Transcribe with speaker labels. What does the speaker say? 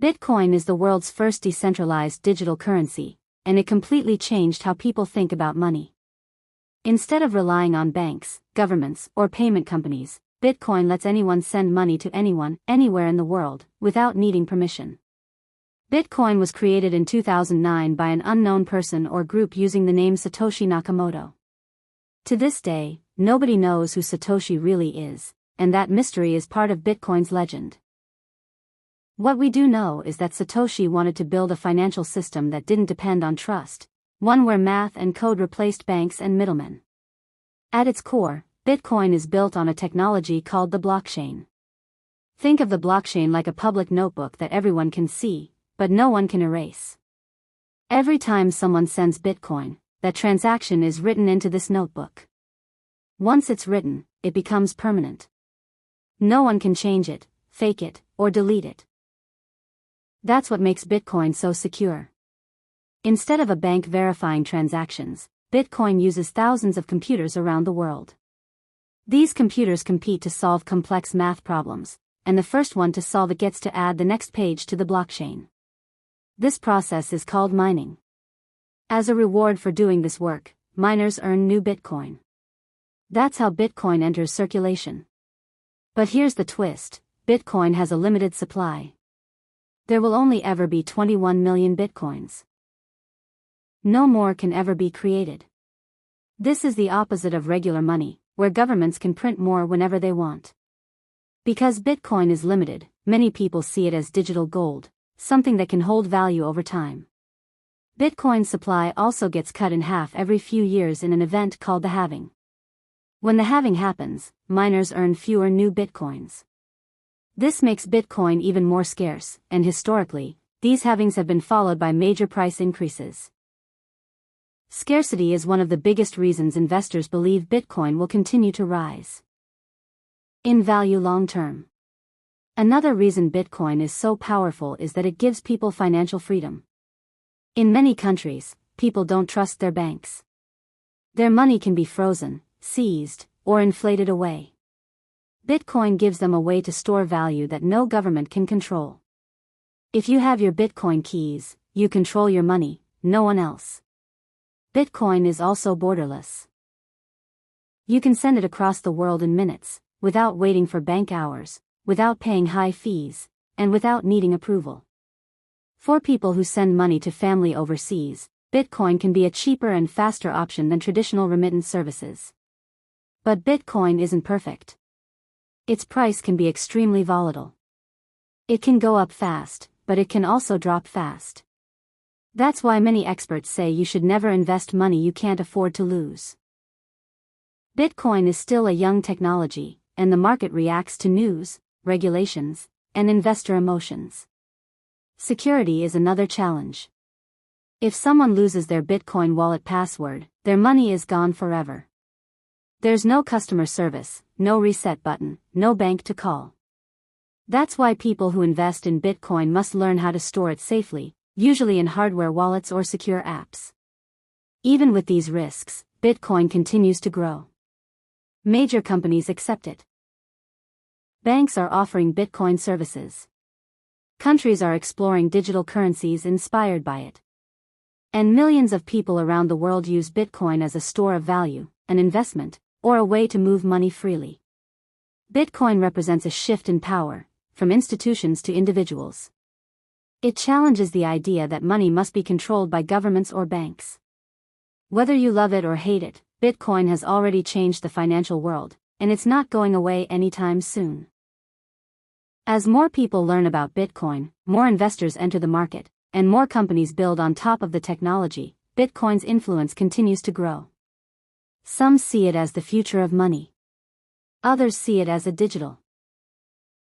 Speaker 1: Bitcoin is the world's first decentralized digital currency, and it completely changed how people think about money. Instead of relying on banks, governments, or payment companies, Bitcoin lets anyone send money to anyone, anywhere in the world, without needing permission. Bitcoin was created in 2009 by an unknown person or group using the name Satoshi Nakamoto. To this day, nobody knows who Satoshi really is, and that mystery is part of Bitcoin's legend. What we do know is that Satoshi wanted to build a financial system that didn't depend on trust, one where math and code replaced banks and middlemen. At its core, Bitcoin is built on a technology called the blockchain. Think of the blockchain like a public notebook that everyone can see, but no one can erase. Every time someone sends Bitcoin, that transaction is written into this notebook. Once it's written, it becomes permanent. No one can change it, fake it, or delete it. That's what makes Bitcoin so secure. Instead of a bank verifying transactions, Bitcoin uses thousands of computers around the world. These computers compete to solve complex math problems, and the first one to solve it gets to add the next page to the blockchain. This process is called mining. As a reward for doing this work, miners earn new Bitcoin. That's how Bitcoin enters circulation. But here's the twist: Bitcoin has a limited supply. There will only ever be 21 million Bitcoins. No more can ever be created. This is the opposite of regular money, where governments can print more whenever they want. Because Bitcoin is limited, many people see it as digital gold, something that can hold value over time. Bitcoin's supply also gets cut in half every few years in an event called the halving. When the halving happens, miners earn fewer new Bitcoins. This makes Bitcoin even more scarce, and historically, these halvings have been followed by major price increases. Scarcity is one of the biggest reasons investors believe Bitcoin will continue to rise in value long term. Another reason Bitcoin is so powerful is that it gives people financial freedom. In many countries, people don't trust their banks. Their money can be frozen, seized, or inflated away. Bitcoin gives them a way to store value that no government can control. If you have your Bitcoin keys, you control your money, no one else. Bitcoin is also borderless. You can send it across the world in minutes, without waiting for bank hours, without paying high fees, and without needing approval. For people who send money to family overseas, Bitcoin can be a cheaper and faster option than traditional remittance services. But Bitcoin isn't perfect. Its price can be extremely volatile. It can go up fast, but it can also drop fast. That's why many experts say you should never invest money you can't afford to lose. Bitcoin is still a young technology, and the market reacts to news, regulations, and investor emotions. Security is another challenge. If someone loses their Bitcoin wallet password, their money is gone forever. There's no customer service, no reset button, no bank to call. That's why people who invest in Bitcoin must learn how to store it safely, usually in hardware wallets or secure apps. Even with these risks, Bitcoin continues to grow. Major companies accept it. Banks are offering Bitcoin services. Countries are exploring digital currencies inspired by it. And millions of people around the world use Bitcoin as a store of value, an investment, or a way to move money freely. Bitcoin represents a shift in power, from institutions to individuals. It challenges the idea that money must be controlled by governments or banks. Whether you love it or hate it, Bitcoin has already changed the financial world, and it's not going away anytime soon. As more people learn about Bitcoin, more investors enter the market, and more companies build on top of the technology, Bitcoin's influence continues to grow. Some see it as the future of money. Others see it as a digital